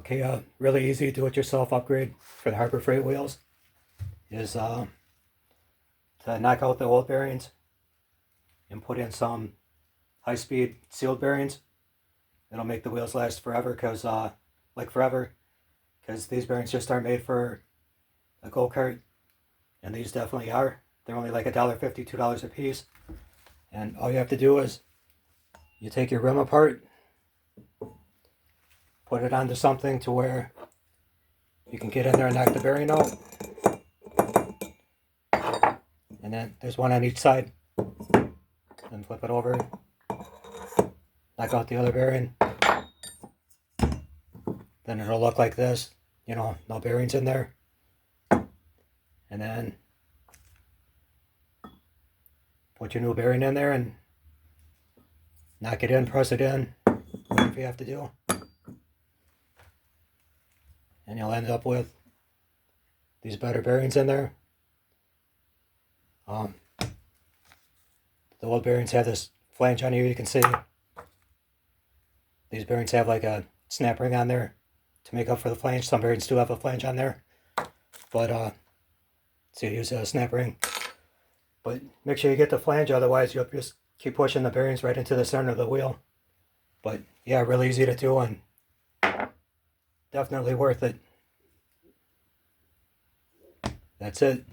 Okay, really easy do-it-yourself upgrade for the Harbor Freight wheels is to knock out the old bearings and put in some high-speed sealed bearings. It'll make the wheels last forever because these bearings just aren't made for a go-kart, and these definitely are. They're only like $1.50, $2 a piece, and all you have to do is you take your rim apart, put it onto something to where you can get in there and knock the bearing out. And then there's one on each side. Then flip it over, knock out the other bearing. Then it'll look like this, no bearings in there. And then put your new bearing in there and knock it in, press it in, whatever you have to do. And you'll end up with these better bearings in there. The old bearings have this flange on here, you can see. These bearings have like a snap ring on there to make up for the flange. Some bearings do have a flange on there, but so you use a snap ring. But make sure you get the flange, otherwise you'll just keep pushing the bearings right into the center of the wheel. But yeah, really easy to do and definitely worth it. That's it.